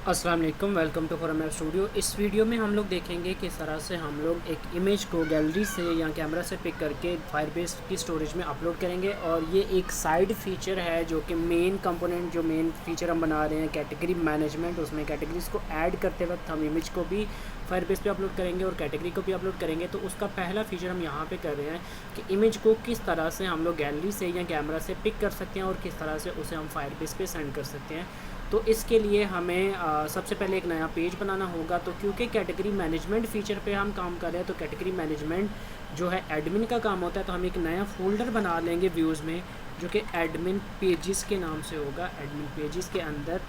अस्सलाम वालेकुम, welcome to forum app studio. इस वीडियो में हम लोग देखेंगे किस तरह से हम लोग एक इमेज को गैलरी से या कैमरा से पिक करके फायरबेस की स्टोरेज में अपलोड करेंगे। और ये एक साइड फीचर है जो कि मेन कंपोनेंट, जो मेन फीचर हम बना रहे हैं कैटेगरी मैनेजमेंट, उसमें कैटेगरीज़ को ऐड करते वक्त हम इमेज को भी फायरबेस पे अपलोड करेंगे और कैटेगरी को भी अपलोड करेंगे। तो उसका पहला फीचर हम यहाँ पे कर रहे हैं कि इमेज को किस तरह से हम लोग गैलरी से या कैमरा से पिक कर सकते हैं और किस तरह से उसे हम फायरबेस पे सेंड कर सकते हैं। तो इसके लिए हमें सबसे पहले एक नया पेज बनाना होगा। तो क्योंकि कैटेगरी मैनेजमेंट फ़ीचर पे हम काम कर रहे हैं, तो कैटेगरी मैनेजमेंट जो है एडमिन का काम होता है। तो हम एक नया फ़ोल्डर बना लेंगे व्यूज़ में, जो कि एडमिन पेजेस के नाम से होगा। एडमिन पेजेस के अंदर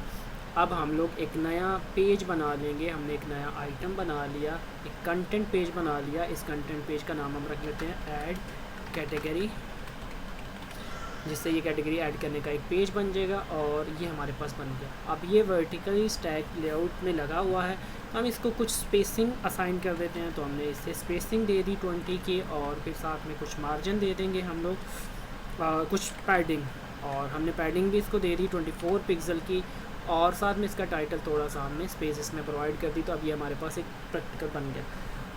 अब हम लोग एक नया पेज बना लेंगे। हमने एक नया आइटम बना लिया, एक कंटेंट पेज बना लिया। इस कंटेंट पेज का नाम हम रख लेते हैं ऐड कैटेगरी, जिससे ये कैटेगरी ऐड करने का एक पेज बन जाएगा और ये हमारे पास बन गया। अब ये वर्टिकली स्टैक लेआउट में लगा हुआ है, तो हम इसको कुछ स्पेसिंग असाइन कर देते हैं। तो हमने इससे स्पेसिंग दे दी 20 की, और फिर साथ में कुछ मार्जिन दे देंगे हम लोग, कुछ पैडिंग, और हमने पैडिंग भी इसको दे दी 24 पिक्सल की, और साथ में इसका टाइटल थोड़ा सा हमने स्पेस इसमें प्रोवाइड कर दी। तो अब ये हमारे पास एक प्रैक्टिकल बन गया।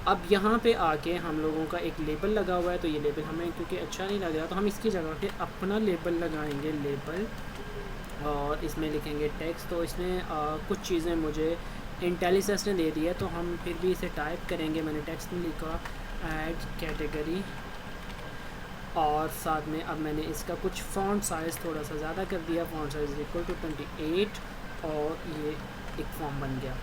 अब यहाँ पे आके हम लोगों का एक लेबल लगा हुआ है, तो ये लेबल हमें क्योंकि अच्छा नहीं लग रहा, तो हम इसकी जगह पे अपना लेबल लगाएंगे, लेबल, और इसमें लिखेंगे टेक्स्ट। तो इसमें कुछ चीज़ें मुझे इंटेलिजेंस ने दे दी है, तो हम फिर भी इसे टाइप करेंगे। मैंने टेक्स्ट में लिखा ऐड कैटेगरी, और साथ में अब मैंने इसका कुछ फ़ॉन्ट साइज़ थोड़ा सा ज़्यादा कर दिया। फ़ॉन्ट साइज़ इक्वल टू 28, और ये एक फॉर्म बन गया।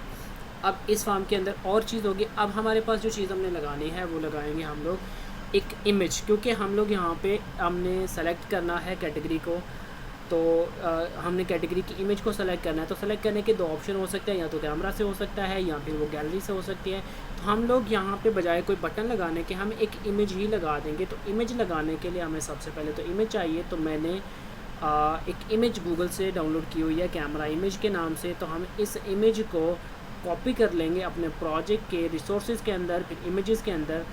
अब इस फॉर्म के अंदर और चीज़ होगी। अब हमारे पास जो चीज़ हमने लगानी है वो लगाएंगे हम लोग एक इमेज, क्योंकि हम लोग यहाँ पे हमने सेलेक्ट करना है कैटेगरी को। तो हमने कैटेगरी की इमेज को सेलेक्ट करना है। तो सेलेक्ट करने के दो ऑप्शन हो सकते हैं, या तो कैमरा से हो सकता है या फिर वो गैलरी से हो सकती है। तो हम लोग यहाँ पे बजाय कोई बटन लगाने के हम एक इमेज ही लगा देंगे। तो इमेज लगाने के लिए हमें सबसे पहले तो इमेज चाहिए। तो मैंने एक इमेज गूगल से डाउनलोड की हुई है, कैमरा इमेज के नाम से। तो हम इस इमेज को कॉपी कर लेंगे अपने प्रोजेक्ट के रिसोर्सेज के अंदर, फिर इमेजेस के अंदर।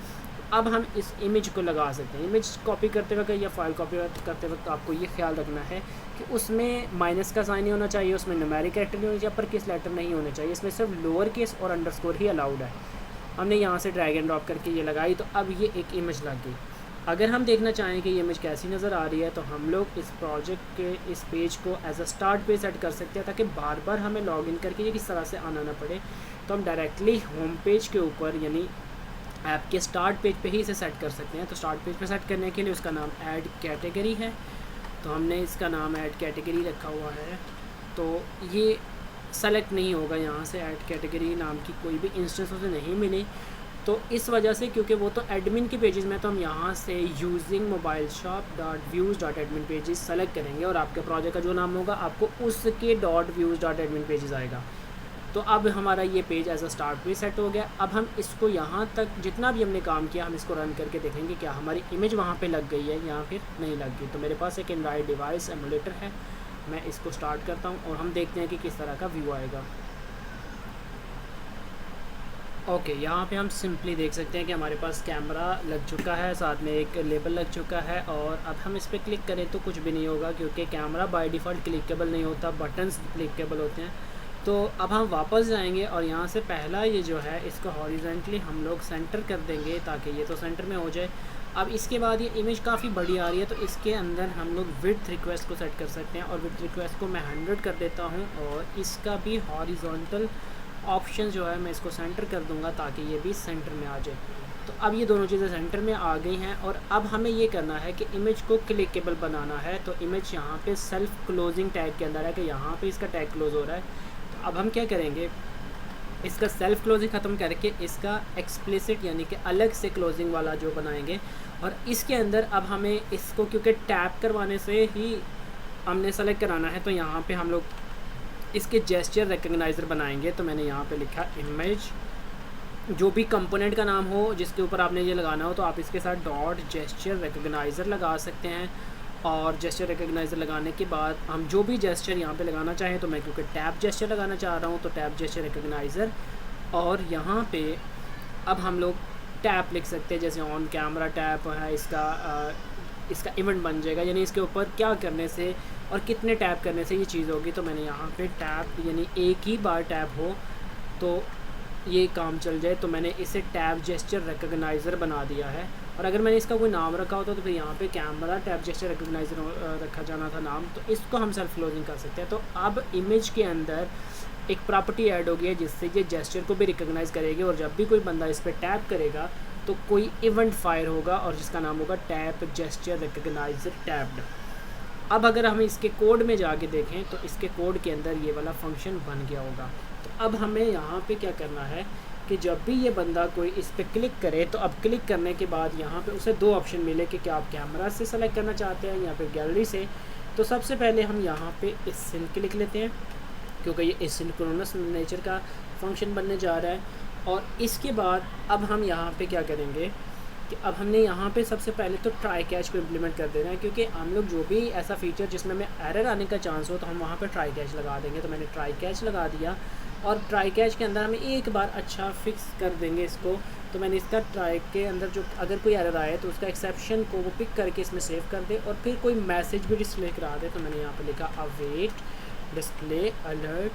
अब हम इस इमेज को लगा सकते हैं। इमेज कॉपी करते वक्त या फाइल कॉपी करते वक्त आपको ये ख्याल रखना है कि उसमें माइनस का साइन नहीं होना चाहिए, उसमें न्यूमेरिक कैरेक्टर नहीं होना चाहिए, पर किस लेटर नहीं होने चाहिए। इसमें सिर्फ लोअर केस और अंडरस्कोर ही अलाउड है। हमने यहाँ से ड्रैग एंड ड्रॉप करके ये लगाई, तो अब ये एक इमेज लग गई। अगर हम देखना चाहें कि ये इमेज कैसी नज़र आ रही है, तो हम लोग इस प्रोजेक्ट के इस पेज को as a start page set कर सकते हैं, ताकि बार बार हमें लॉगिन करके ये किस तरह से आना ना पड़े। तो हम डायरेक्टली होम पेज के ऊपर, यानी ऐप के स्टार्ट पेज पे ही इसे सेट कर सकते हैं। तो स्टार्ट पेज पे सेट करने के लिए उसका नाम ऐड कैटेगरी है। तो हमने इसका नाम ऐड कैटेगरी रखा हुआ है। तो ये सेलेक्ट नहीं होगा यहाँ से, ऐड कैटेगरी नाम की कोई भी इंस्टेंस उसे नहीं मिली। तो इस वजह से, क्योंकि वो तो एडमिन के पेजेस में, तो हम यहाँ से using mobile shop dot views dot admin pages select करेंगे, और आपके प्रोजेक्ट का जो नाम होगा आपको उसके dot views dot admin pages आएगा। तो अब हमारा ये page as a start page set हो गया। अब हम इसको यहाँ तक जितना भी हमने काम किया, हम इसको रन करके देखेंगे क्या हमारी इमेज वहाँ पे लग गई है या फिर नहीं लग गई। तो मेरे पास एक एंड्रॉइड डिवाइस एमुलेटर है, मैं इसको स्टार्ट करता हूँ और हम देखते हैं कि किस तरह का व्यू आएगा। ओके, यहाँ पे हम सिंपली देख सकते हैं कि हमारे पास कैमरा लग चुका है, साथ में एक लेबल लग चुका है। और अब हम इस पर क्लिक करें तो कुछ भी नहीं होगा, क्योंकि कैमरा बाय डिफ़ॉल्ट क्लिकेबल नहीं होता, बटन्स क्लिकेबल होते हैं। तो अब हम वापस जाएंगे और यहाँ से पहला ये जो है इसको हॉरिजॉन्टली हम लोग सेंटर कर देंगे, ताकि ये तो सेंटर में हो जाए। अब इसके बाद ये इमेज काफ़ी बड़ी आ रही है, तो इसके अंदर हम लोग विड्थ रिक्वेस्ट को सेट कर सकते हैं, और विड्थ रिक्वेस्ट को मैं 100 कर देता हूँ, और इसका भी हॉरिजॉन्टल ऑप्शन जो है मैं इसको सेंटर कर दूंगा, ताकि ये भी सेंटर में आ जाए। तो अब ये दोनों चीज़ें सेंटर में आ गई हैं। और अब हमें ये करना है कि इमेज को क्लिकेबल बनाना है। तो इमेज यहाँ पे सेल्फ क्लोजिंग टैग के अंदर है कि यहाँ पे इसका टैग क्लोज हो रहा है। तो अब हम क्या करेंगे, इसका सेल्फ क्लोजिंग ख़त्म करके इसका एक्सप्लिसिट यानी कि अलग से क्लोजिंग वाला जो बनाएंगे। और इसके अंदर अब हमें इसको, क्योंकि टैप करवाने से ही हमने सेलेक्ट कराना है, तो यहाँ पे हम लोग इसके जेस्चर रिकग्नाइज़र बनाएंगे। तो मैंने यहाँ पे लिखा इमेज, जो भी कंपोनेंट का नाम हो जिसके ऊपर आपने ये लगाना हो, तो आप इसके साथ डॉट जेस्चर रिकग्नाइज़र लगा सकते हैं। और जेस्चर रिकग्नाइज़र लगाने के बाद हम जो भी जेस्चर यहाँ पे लगाना चाहें, तो मैं क्योंकि टैप जेस्चर लगाना चाह रहा हूँ, तो टैप जेस्चर रिकग्नाइज़र, और यहाँ पे अब हम लोग टैप लिख सकते हैं, जैसे ऑन कैमरा टैप है इसका, इसका इवेंट बन जाएगा, यानी इसके ऊपर क्या करने से और कितने टैप करने से ये चीज़ होगी। तो मैंने यहाँ पे टैप यानी एक ही बार टैप हो तो ये काम चल जाए, तो मैंने इसे टैप जेस्चर रिकग्नाइज़र बना दिया है। और अगर मैंने इसका कोई नाम रखा होता तो फिर यहाँ पे कैमरा टैप जेस्चर रिकग्नाइज़र रखा जाना था नाम, तो इसको हम सेल्फ क्लोजिंग कर सकते हैं। तो अब इमेज के अंदर एक प्रॉपर्टी ऐड हो गई है जिससे ये जेस्चर को भी रिकग्नाइज़ करेगी, और जब भी कोई बंदा इस पर टैप करेगा तो कोई इवेंट फायर होगा और जिसका नाम होगा टैप जेस्चर रिकग्नाइज़र टैप्ड। अब अगर हम इसके कोड में जाके देखें तो इसके कोड के अंदर ये वाला फंक्शन बन गया होगा। तो अब हमें यहाँ पे क्या करना है कि जब भी ये बंदा कोई इस पर क्लिक करे तो अब क्लिक करने के बाद यहाँ पे उसे दो ऑप्शन मिले कि क्या आप कैमरा से सेलेक्ट करना चाहते हैं या फिर गैलरी से। तो सबसे पहले हम यहाँ पे इस सिंक लिख लेते हैं क्योंकि ये एसिंक्रोनस नेचर का फंक्शन बनने जा रहा है। और इसके बाद अब हम यहाँ पे क्या करेंगे कि अब हमने यहाँ पे सबसे पहले तो ट्राई कैच को इम्प्लीमेंट कर देना है, क्योंकि हम लोग जो भी ऐसा फीचर जिसमें हमें एरर आने का चांस हो तो हम वहाँ पे ट्राई कैच लगा देंगे। तो मैंने ट्राई कैच लगा दिया और ट्राई कैच के अंदर हमें एक बार अच्छा फिक्स कर देंगे इसको। तो मैंने इसका ट्राई के अंदर जो अगर कोई एरर आए तो उसका एक्सेप्शन को वो पिक करके इसमें सेव कर दे और फिर कोई मैसेज भी डिस्प्ले करा दे। तो मैंने यहाँ पर लिखा अवेट डिस्प्ले अलर्ट,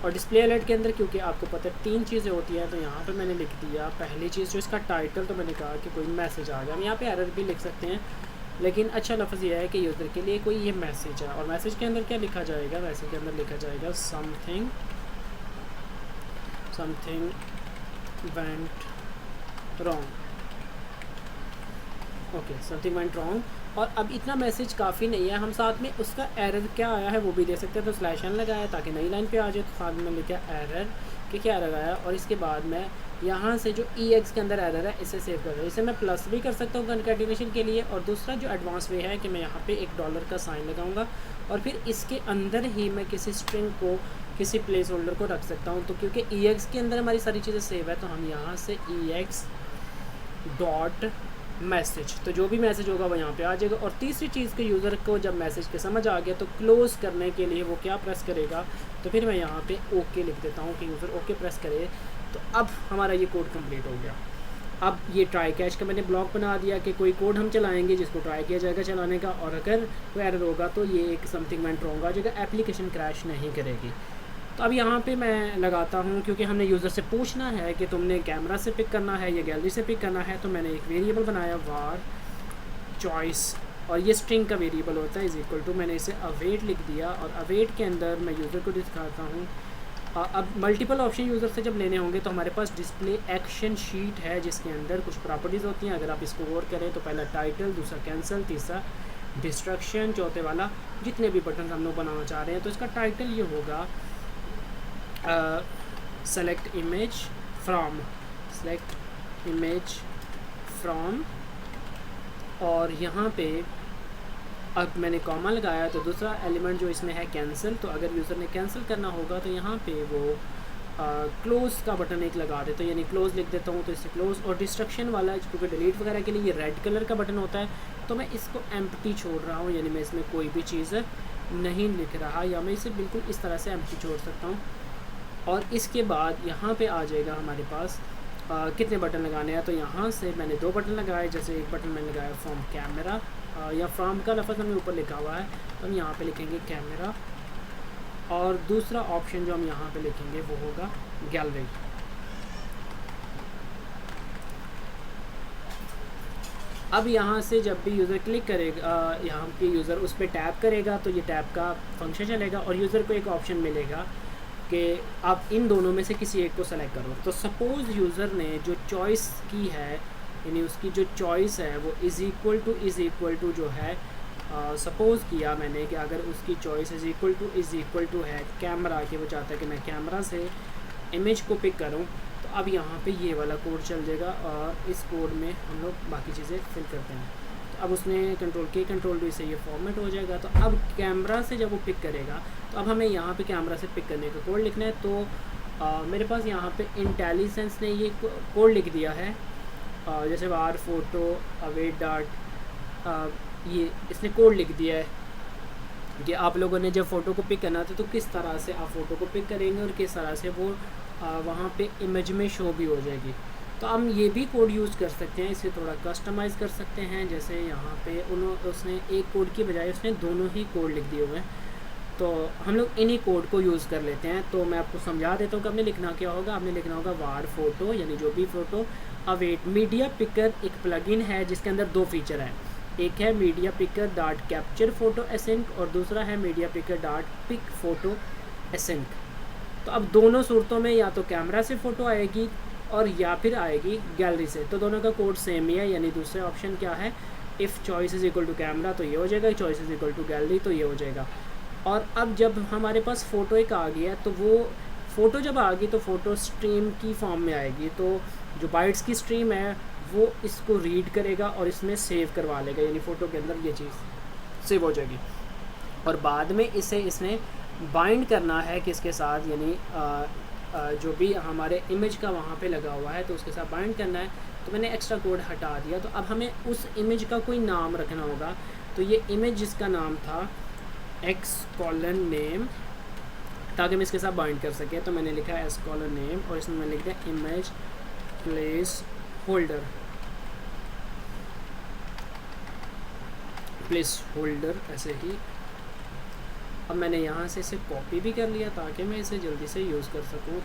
और डिस्प्ले अलर्ट के अंदर क्योंकि आपको पता है 3 चीज़ें होती हैं तो यहाँ पे मैंने लिख दिया पहली चीज़ जो इसका टाइटल। तो मैंने कहा कि कोई मैसेज आ गया, हम यहाँ पे एरर भी लिख सकते हैं लेकिन अच्छा लफ्ज़ यह है कि यूज़र के लिए कोई ये मैसेज है। और मैसेज के अंदर क्या लिखा जाएगा, मैसेज के अंदर लिखा जाएगा something went wrong. Okay, something went wrong. और अब इतना मैसेज काफ़ी नहीं है, हम साथ में उसका एरर क्या आया है वो भी दे सकते हैं। तो स्लैश एन लगाया ताकि नई लाइन पे आ जाए, तो साथ में लिखा एरर कि क्या एरर आया, और इसके बाद मैं यहाँ से जो EX के अंदर एरर है इसे सेव कर रहा हूँ। इसे मैं प्लस भी कर सकता हूँ कंकैटिनेशन के लिए, और दूसरा जो एडवांस वे है कि मैं यहाँ पे $1 का साइन लगाऊंगा और फिर इसके अंदर ही मैं किसी स्ट्रिंग को किसी प्लेस होल्डर को रख सकता हूँ। तो क्योंकि EX के अंदर हमारी सारी चीज़ें सेव है तो हम यहाँ से EX डॉट मैसेज, तो जो भी मैसेज होगा वो यहाँ पे आ जाएगा। और तीसरी चीज़ के यूज़र को जब मैसेज के समझ आ गया तो क्लोज़ करने के लिए वो क्या प्रेस करेगा, तो फिर मैं यहाँ पे ओके लिख देता हूँ कि यूज़र ओके प्रेस करे। तो अब हमारा ये कोड कंप्लीट हो गया। अब ये ट्राई कैच का मैंने ब्लॉक बना दिया कि कोई कोड हम चलाएंगे जिसको ट्राई किया जाएगा चलाने का, और अगर कोई एरर होगा तो ये एक समथिंग वेंट रॉन्ग आ जाएगा, एप्लीकेशन क्रैश नहीं करेगी। तो अब यहाँ पे मैं लगाता हूँ क्योंकि हमने यूज़र से पूछना है कि तुमने कैमरा से पिक करना है या गैलरी से पिक करना है। तो मैंने एक वेरिएबल बनाया var चॉइस, और ये स्ट्रिंग का वेरिएबल होता है, इज़ इक्वल टू मैंने इसे अवेट लिख दिया। और अवेट के अंदर मैं यूज़र को दिखाता हूँ। अब मल्टीपल ऑप्शन यूज़र से जब लेने होंगे तो हमारे पास डिस्प्ले एक्शन शीट है जिसके अंदर कुछ प्रॉपर्टीज़ होती हैं। अगर आप इसको गौर करें तो पहला टाइटल, दूसरा कैंसिल, तीसरा डिस्ट्रक्शन, चौथे वाला जितने भी बटन हम लोग बनाना चाह रहे हैं। तो इसका टाइटल ये होगा सेलेक्ट इमेज फ्रॉम, और यहाँ पे अब मैंने कॉमा लगाया तो दूसरा एलिमेंट जो इसमें है कैंसिल। तो अगर यूज़र ने कैंसिल करना होगा तो यहाँ पे वो क्लोज़ का बटन एक लगा देता है, यानी क्लोज़ लिख देता हूँ तो इससे क्लोज़। और डिस्ट्रक्शन वाला क्योंकि डिलीट वगैरह के लिए ये रेड कलर का बटन होता है तो मैं इसको एम्प्टी छोड़ रहा हूँ, यानी मैं इसमें कोई भी चीज़ नहीं लिख रहा, या मैं इसे बिल्कुल इस तरह से एम्प्टी छोड़ सकता हूँ। और इसके बाद यहाँ पे आ जाएगा हमारे पास कितने बटन लगाने हैं। तो यहाँ से मैंने 2 बटन लगाए, जैसे एक बटन मैंने लगाया फ्रॉम कैमरा, या फ्रॉम का लफ्ज़ हमें ऊपर लिखा हुआ है तो हम यहाँ पे लिखेंगे कैमरा, और दूसरा ऑप्शन जो हम यहाँ पे लिखेंगे वो होगा गैलरी। अब यहाँ से जब भी यूज़र क्लिक करेगा, यहाँ पे यूज़र उस पर टैप करेगा तो ये टैप का फंक्शन चलेगा और यूज़र को एक ऑप्शन मिलेगा कि आप इन दोनों में से किसी एक को सेलेक्ट करो। तो सपोज़ यूज़र ने जो चॉइस की है, यानी उसकी जो चॉइस है वो इज़ इक्वल टू जो है, सपोज़ किया मैंने कि अगर उसकी चॉइस इज़ इक्वल टू है कैमरा, कि वो चाहता है कि मैं कैमरा से इमेज को पिक करूं, तो अब यहाँ पे ये वाला कोड चल जाएगा और इस कोड में हम लोग बाकी चीज़ें फिल करते हैं। तो अब उसने कंट्रोल से ये फॉर्मेट हो जाएगा। तो अब कैमरा से जब वो पिक करेगा तो अब हमें यहाँ पे कैमरा से पिक करने का कोड लिखना है। तो मेरे पास यहाँ पे इंटेलिजेंस ने ये कोड लिख दिया है, जैसे var फोटो अवेट डॉट, ये इसने कोड लिख दिया है कि आप लोगों ने जब फ़ोटो को पिक करना था तो किस तरह से आप फ़ोटो को पिक करेंगे और किस तरह से वो वहाँ पे इमेज में शो भी हो जाएगी। तो हम ये भी कोड यूज़ कर सकते हैं, इसे थोड़ा कस्टमाइज़ कर सकते हैं। जैसे यहाँ पे उसने एक कोड की बजाय उसने दोनों ही कोड लिख दिए हुए हैं, तो हम लोग इन्हीं कोड को यूज़ कर लेते हैं। तो मैं आपको समझा देता हूँ कि आपने लिखना क्या होगा। आपने लिखना होगा वार फोटो, यानी जो भी फ़ोटो अवेट मीडिया पिकर एक प्लगइन है जिसके अंदर दो फीचर हैं। एक है media picker dot capture photo async और दूसरा है media picker dot pick photo async. तो अब दोनों सूरतों में या तो कैमरा से फ़ोटो आएगी और या फिर आएगी गैलरी से, तो दोनों का कोड सेम ही है। यानी दूसरे ऑप्शन क्या है, if choice is equal to camera तो ये हो जाएगा, choice is equal to gallery तो ये हो जाएगा। और अब जब हमारे पास फ़ोटो एक आ गया, तो वो फ़ोटो जब आ गई तो फ़ोटो स्ट्रीम की फॉर्म में आएगी। तो जो बाइट्स की स्ट्रीम है वो इसको रीड करेगा और इसमें सेव करवा लेगा, यानी फ़ोटो के अंदर ये चीज़ सेव हो जाएगी। और बाद में इसे इसने बाइंड करना है किसके साथ, यानी जो भी हमारे इमेज का वहाँ पे लगा हुआ है तो उसके साथ बाइंड करना है। तो मैंने एक्स्ट्रा कोड हटा दिया। तो अब हमें उस इमेज का कोई नाम रखना होगा। तो ये इमेज जिसका नाम था x:name, ताकि हम इसके साथ बाइंड कर सकें, तो मैंने लिखा है x:name और इसमें मैंने लिख दिया इमेज प्लेस होल्डर ऐसे ही। अब मैंने यहाँ से इसे कॉपी भी कर लिया ताकि मैं इसे जल्दी से यूज़ कर सकूँ।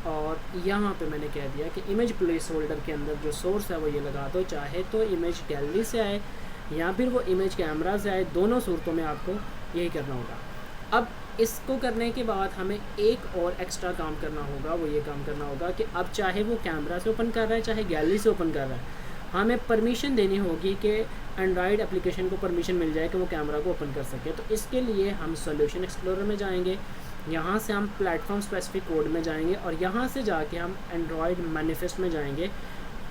और यहाँ पे मैंने कह दिया कि इमेज प्लेस होल्डर के अंदर जो सोर्स है वो ये लगा दो, चाहे तो इमेज गैलरी से आए या फिर वो इमेज कैमरा से आए, दोनों सूरतों में आपको यही करना होगा। अब इसको करने के बाद हमें एक और एक्स्ट्रा काम करना होगा, वो ये काम करना होगा कि अब चाहे वो कैमरा से ओपन कर रहा है चाहे गैलरी से ओपन कर रहा है, हमें परमिशन देनी होगी कि एंड्रॉयड एप्लीकेशन को परमिशन मिल जाए कि वो कैमरा को ओपन कर सके। तो इसके लिए हम सॉल्यूशन एक्सप्लोरर में जाएंगे, यहाँ से हम प्लेटफॉर्म स्पेसिफिक कोड में जाएंगे और यहाँ से जाके हम एंड्रॉयड मैनिफेस्ट में जाएंगे।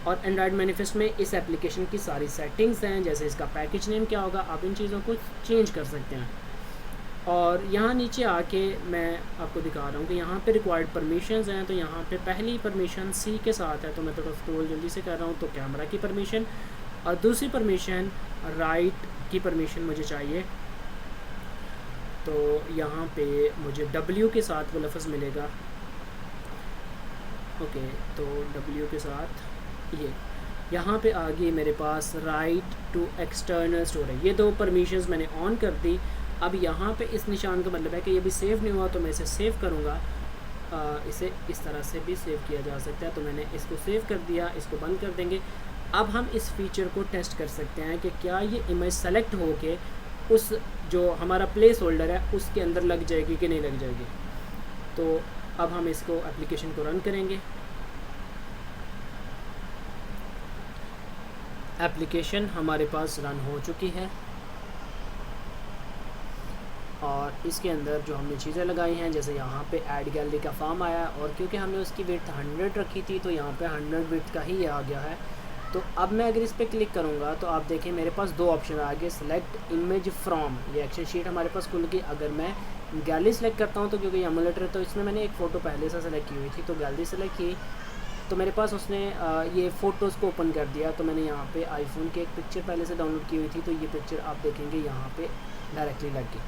और एंड्रॉयड मैनिफेस्ट में इस एप्लीकेशन की सारी सेटिंग्स हैं, जैसे इसका पैकेज नेम क्या होगा, आप इन चीज़ों को चेंज कर सकते हैं। और यहाँ नीचे आके मैं आपको दिखा रहा हूँ कि यहाँ पे रिक्वायर्ड परमिशंस हैं। तो यहाँ पे पहली परमिशन सी के साथ है, तो मैं थोड़ा स्क्रॉल जल्दी से कर रहा हूँ। तो कैमरा की परमिशन, और दूसरी परमिशन राइट की परमिशन मुझे चाहिए। तो यहाँ पे मुझे W के साथ वो लफ्ज़ मिलेगा। ओके, तो W के साथ ये यहाँ पे आ गई मेरे पास राइट टू एक्सटर्नल स्टोरेज। ये दो परमिशंस मैंने ऑन कर दी। अब यहाँ पे इस निशान का मतलब है कि ये भी सेव नहीं हुआ, तो मैं इसे सेव करूँगा। इसे इस तरह से भी सेव किया जा सकता है। तो मैंने इसको सेव कर दिया, इसको बंद कर देंगे। अब हम इस फीचर को टेस्ट कर सकते हैं कि क्या ये इमेज सेलेक्ट हो के उस जो हमारा प्लेस होल्डर है उसके अंदर लग जाएगी कि नहीं लग जाएगी। तो अब हम इसको एप्लीकेशन को रन करेंगे। एप्लीकेशन हमारे पास रन हो चुकी है और इसके अंदर जो हमने चीज़ें लगाई हैं, जैसे यहाँ पे ऐड गैलरी का फॉर्म आया और क्योंकि हमने उसकी विड्थ 100 रखी थी तो यहाँ पे 100 विड्थ का ही ये आ गया है। तो अब मैं अगर इस पर क्लिक करूँगा तो आप देखें मेरे पास दो ऑप्शन आ गए, सेलेक्ट इमेज फ्रॉम, ये एक्शन शीट हमारे पास खुल गई। अगर मैं गैलरी सेलेक्ट करता हूँ तो क्योंकि ये एमुलेटर है तो इसमें मैंने एक फ़ोटो पहले से सेलेक्ट की हुई थी, तो गैलरी सेलेक्ट की तो मेरे पास उसने ये फ़ोटोज़ को ओपन कर दिया। तो मैंने यहाँ पे आईफोन की एक पिक्चर पहले से डाउनलोड की हुई थी, तो ये पिक्चर आप देखेंगे यहाँ पे डायरेक्टली लग गई।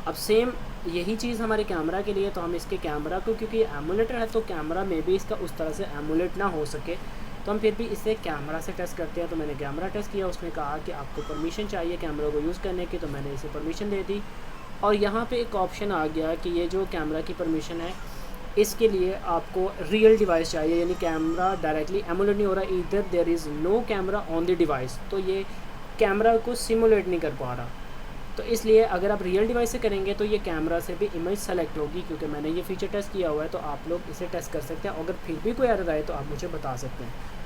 अब सेम यही चीज़ हमारे कैमरा के लिए, तो हम इसके कैमरा को, क्योंकि एमुलेटर है तो कैमरा में भी इसका उस तरह से एमुलेट ना हो सके, तो हम फिर भी इसे कैमरा से टेस्ट करते हैं। तो मैंने कैमरा टेस्ट किया, उसने कहा कि आपको परमिशन चाहिए कैमरा को यूज़ करने की, तो मैंने इसे परमिशन दे दी। और यहाँ पे एक ऑप्शन आ गया कि ये जो कैमरा की परमिशन है इसके लिए आपको रियल डिवाइस चाहिए, यानी कैमरा डायरेक्टली एमुलेट नहीं हो रहा, इधर there is no camera on the device, तो ये कैमरा को सिमुलेट नहीं कर पा रहा। तो इसलिए अगर आप रियल डिवाइस से करेंगे तो ये कैमरा से भी इमेज सेलेक्ट होगी, क्योंकि मैंने ये फीचर टेस्ट किया हुआ है। तो आप लोग इसे टेस्ट कर सकते हैं। अगर फिर भी कोई एरर आए तो आप मुझे बता सकते हैं।